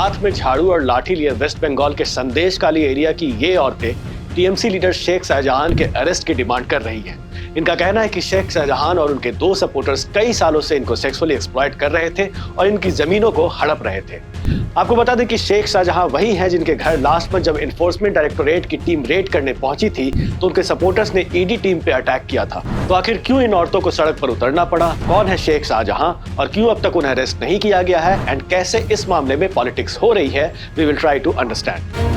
हाथ में झाड़ू और लाठी लिए वेस्ट बंगाल के संदेश काली एरिया की ये औरतें टीएमसी लीडर शेख शाहजहां के अरेस्ट की डिमांड कर रही हैं। इनका कहना है कि शेख शाहजहां और उनके 2 सपोर्टर्स कई सालों से इनको सेक्सुअली एक्सप्लॉइट कर रहे थे और इनकी जमीनों को हड़प रहे थे। आपको बता दें कि शेख शाहजहां वही हैं जिनके घर लास्ट मंथ जब एनफोर्समेंट डायरेक्टोरेट की टीम रेड करने पहुंची थी तो उनके सपोर्टर्स ने ईडी टीम पे अटैक किया था। तो आखिर क्यों इन औरतों को सड़क पर उतरना पड़ा, कौन है शेख शाहजहां और क्यों अब तक उन्हें अरेस्ट नहीं किया गया है एंड कैसे इस मामले में पॉलिटिक्स हो रही है, we will try to understand.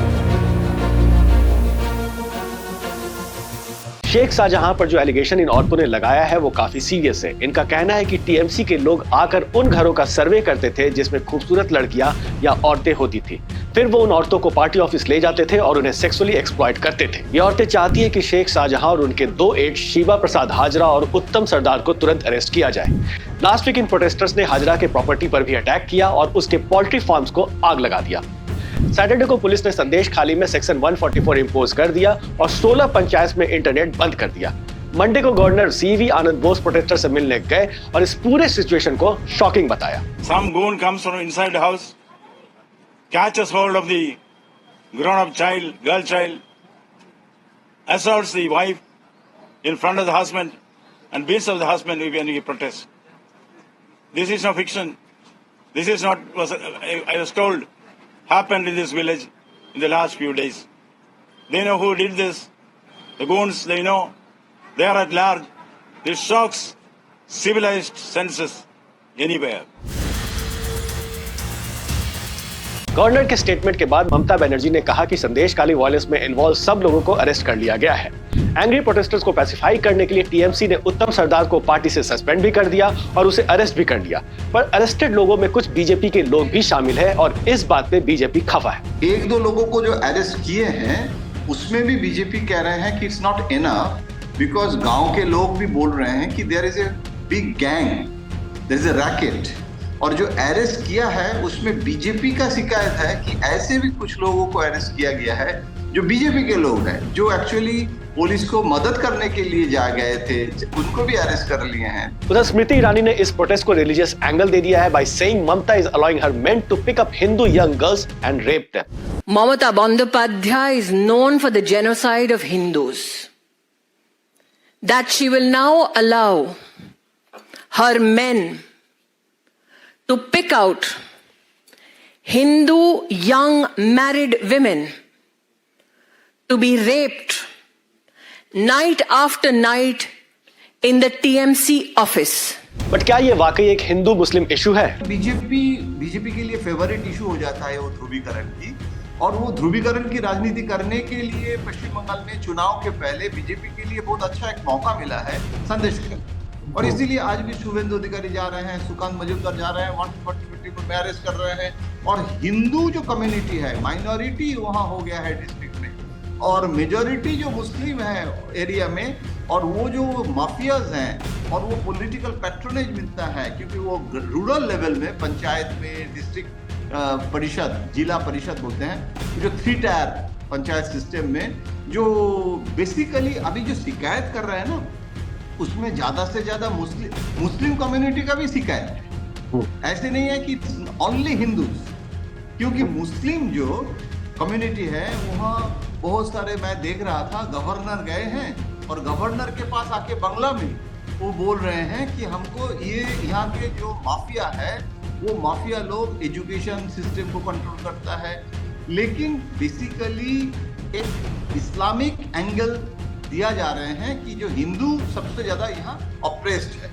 Sheikh Shahjahan पर जो एलिगेशन इन औरतों ने लगाया है वो काफी सीरियस है। इनका कहना है कि टीएमसी के लोग आकर उन घरों का सर्वे करते थे जिसमें खूबसूरत लड़कियां या औरतें होती थी, फिर वो उन औरतों को पार्टी ऑफिस ले जाते थे और उन्हें सेक्सुअली एक्सप्लॉइट करते थे। ये औरतें चाहती है कि शेख शाहजहां और उनके 2 एड शिवा प्रसाद हाजरा और उत्तम सरदार को तुरंत अरेस्ट किया जाए। लास्ट वीक इन प्रोटेस्टर्स ने हाजरा के प्रॉपर्टी पर भी अटैक किया और उसके पोल्ट्री फार्म्स को आग लगा दिया। सैटरडे को पुलिस ने संदेश खाली में सेक्शन 144 इंपोज कर दिया और 16 पंचायत में इंटरनेट बंद कर दिया। मंडे को गवर्नर सीवी आनंद बोस प्रोटेस्टर से मिलने गए और इस पूरे सिचुएशन को शॉकिंग बताया। Some goon comes from inside the house, catches hold of the grown-up child, girl child, assaults the wife in front of the husband and beats up the husband when he protests. This is no fiction. This is not, I was told, happened in this village in the last few days. They know who did this. The goons, they know. They are at large. This shocks civilized senses anywhere. Governor के statement के बाद ममता बनर्जी ने कहा कि संदेश काली violence में involve सब लोगों को अरेस्ट कर लिया गया है। एंग्री प्रोटेस्टर्स को पैसिफाई करने के लिए टीएमसी ने उत्तम सरदार को पार्टी से सस्पेंड भी कर दिया और उसे अरेस्ट भी कर लिया। पर अरेस्टेड लोगों में कुछ बीजेपी के लोग भी शामिल हैं और इस बात पे बीजेपी खफा है। 1-2 लोगों को जो अरेस्ट किए हैं उसमें भी बीजेपी कह रहे हैं कि इट्स नॉट इनफ, बिकॉज गांव के लोग भी बोल रहे हैं कि there is a big gang, there is a racket. और जो अरेस्ट किया है उसमें बीजेपी का शिकायत है कि ऐसे भी कुछ लोगों को अरेस्ट किया गया है जो बीजेपी के लोग हैं, जो एक्चुअली पुलिस को मदद करने के लिए जा गए थे, उनको भी अरेस्ट कर लिए हैं। उधर स्मृति ईरानी ने इस प्रोटेस्ट को रिलीजियस एंगल दे दिया है by saying Mamata is allowing her men to pick up Hindu young girls and rape them. Mamata Bandyopadhyay is known for the genocide of Hindus. That she will now allow her men to pick out Hindu young married women to be raped night after night in the TMC office. But क्या ये वाकई एक हिंदू मुस्लिम issue है? BJP के लिए favourite issue हो जाता है वो ध्रुवीकरण की, और वो ध्रुवीकरण की राजनीति करने के लिए पश्चिम बंगाल में चुनाव के पहले बीजेपी के लिए बहुत अच्छा एक मौका मिला है संदेश का। और इसीलिए आज भी शुभेंदु अधिकारी जा रहे हैं, सुकांत मजूमदार जा रहे हैं, 140 को अरेस्ट कर रहे हैं। और हिंदू जो कम्युनिटी है, माइनॉरिटी वहाँ हो गया है डिस्ट्रिक्ट में, और मेजॉरिटी जो मुस्लिम है एरिया में, और वो जो माफियाज हैं और वो पॉलिटिकल पैट्रोनेज मिलता है, क्योंकि वो रूरल लेवल में पंचायत में डिस्ट्रिक्ट परिषद, जिला परिषद बोलते हैं, जो 3 टायर पंचायत सिस्टम में जो बेसिकली अभी जो शिकायत कर रहे हैं ना, उसमें ज्यादा से ज्यादा मुस्लिम कम्युनिटी का भी शिकायत है। ऐसे नहीं है कि ओनली हिंदूज, क्योंकि मुस्लिम जो कम्युनिटी है वहाँ बहुत सारे, मैं देख रहा था, गवर्नर गए हैं और गवर्नर के पास आके बंगला में वो बोल रहे हैं कि हमको ये यहाँ के जो माफिया है वो माफिया लोग एजुकेशन सिस्टम को कंट्रोल करता है, लेकिन बेसिकली एक इस्लामिक एंगल दिया जा रहे हैं कि जो हिंदू सबसे ज्यादा यहाँ ऑप्रेस्ड है।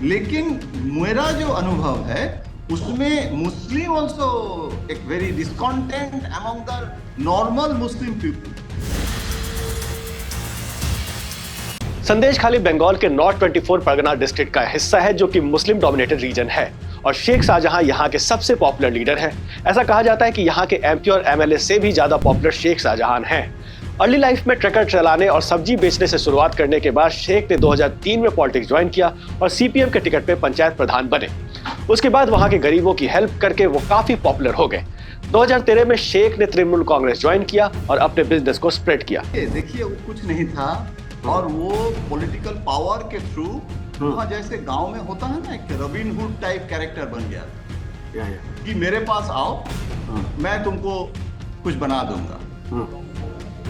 लेकिन मेरा जो अनुभव है उसमें मुस्लिम ऑल्सो एक very discontent among the normal Muslim people. Sandeshkhali Bengal के नॉर्थ 24 परगना डिस्ट्रिक्ट का हिस्सा है जो कि मुस्लिम डोमिनेटेड रीजन है और शेख शाहजहां यहाँ के सबसे पॉपुलर लीडर हैं। ऐसा कहा जाता है कि यहाँ के एमपी और एमएलए से भी ज्यादा पॉपुलर शेख शाहजहां हैं। अर्ली लाइफ में ट्रकर चलाने और सब्जी बेचने से शुरुआत करने के बाद शेख ने 2003 में पॉलिटिक्स ज्वाइन किया और सीपीएम के टिकट पे पंचायत प्रधान बने। उसके बाद वहां के गरीबों की हेल्प करके वो काफी पॉपुलर हो गए। 2013 में शेख ने तृणमूल कांग्रेस ज्वाइन किया और अपने बिजनेस को स्प्रेड किया। देखिए वो कुछ नहीं था और वो पॉलिटिकल पावर के थ्रू वहाँ जैसे गांव में होता है ना, एक रॉबिन हुड टाइप कैरेक्टर बन गया कि मेरे पास आओ, मैं तुमको कुछ बना दूंगा।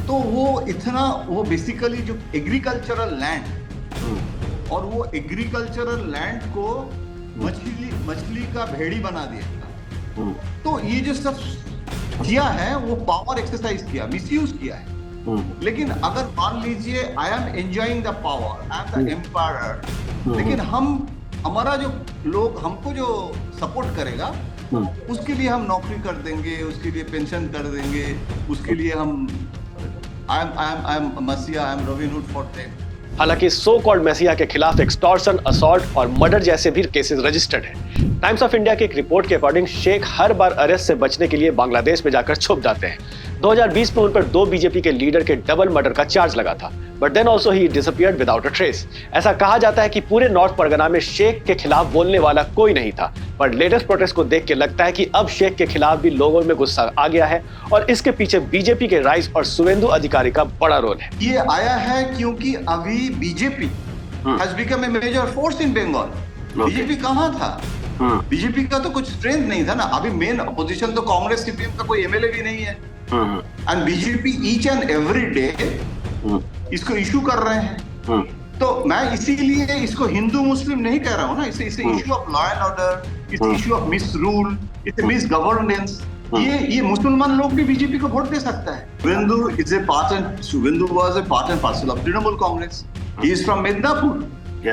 तो वो बेसिकली जो एग्रीकल्चरल लैंड और वो एग्रीकल्चरल लैंड को मछली का भेड़ी बना दिया। तो ये जो सब किया है वो पावर एक्सरसाइज किया, मिसयूज किया है। लेकिन अगर मान लीजिए I am enjoying the power, I am the empire, लेकिन हमारा जो लोग हमको जो सपोर्ट करेगा उसके लिए हम नौकरी कर देंगे, उसके लिए पेंशन कर देंगे, उसके लिए हम आई एम मसीहा, I am robin hood for them. हालांकि सो कॉल्ड मसीहा के खिलाफ एक्सटॉर्शन, असॉल्ट और मर्डर जैसे भी केसेस रजिस्टर्ड हैं। टाइम्स ऑफ इंडिया की एक रिपोर्ट के अकॉर्डिंग शेख हर बार अरेस्ट से बचने के लिए बांग्लादेश में जाकर छुप जाते हैं। 2020 में उन पर 2 बीजेपी के लीडर के डबल मर्डर का चार्ज लगा था, but then also he disappeared without a trace. ऐसा कहा जाता है कि पूरे नॉर्थ परगना में शेख के खिलाफ बोलने वाला कोई नहीं था, पर लेटेस्ट प्रोटेस्ट को देख के लगता है कि अब शेख के खिलाफ भी लोगों में गुस्सा आ गया है और इसके पीछे बीजेपी के राइज और शुवेंदु अधिकारी का बड़ा रोल है। ये आया है क्योंकि अभी BJP has become a major force in Bengal। BJP कहाँ था? बीजेपी का तो कुछ स्ट्रेंथ नहीं था ना। अभी मेन अपोजिशन तो कांग्रेस, सीपीएम का कोई एमएलए भी नहीं है। And BJP each and every day इसको इशू कर रहे हैं। तो मैं इसीलिए इसको हिंदू मुस्लिम नहीं कह रहा हूँ ना, इसे issue of law and order, it's issue of miss rule, it's miss governance. ये मुसलमान लोग भी बीजेपी को वोट दे सकता है। Shubhendu was a part and parcel of Trinamool Congress. He is from Midnapur.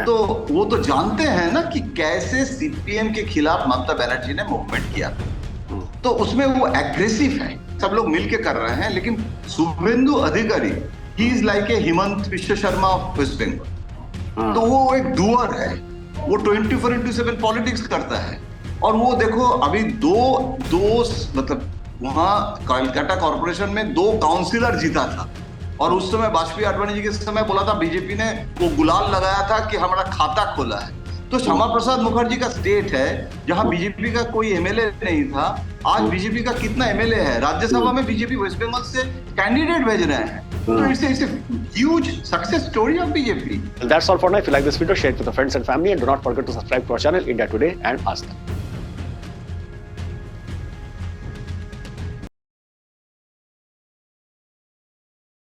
तो वो तो जानते हैं ना कि कैसे सीपीएम के खिलाफ ममता बनर्जी ने मूवमेंट किया। तो उसमें वो एग्रेसिव है, सब लोग मिलके कर रहे हैं। लेकिन शुभेंदु अधिकारी he is like a Hemant विश्व शर्मा ऑफ वेस्ट बंगाल। तो वो एक डूअर है, वो 24/7 पॉलिटिक्स करता है। और वो देखो अभी दो मतलब वहां कलकत्ता कॉर्पोरेशन में 2 काउंसिलर जीता था, और उस समय वाजपेयी आडवाणी जी के समय बोला था बीजेपी ने, वो गुलाल लगाया था कि हमारा खाता खोला है। तो श्यामा प्रसाद मुखर्जी का स्टेट है जहां बीजेपी का कोई एमएलए नहीं था, आज बीजेपी का कितना एमएलए है। राज्यसभा में बीजेपी वेस्ट बंगाल से कैंडिडेट भेज रहे हैं। तो it's a huge success story of BJP. That's all for now. If you like this video, share it with your friends and family, and do not forget to subscribe to our channel India Today and Aaj Tak.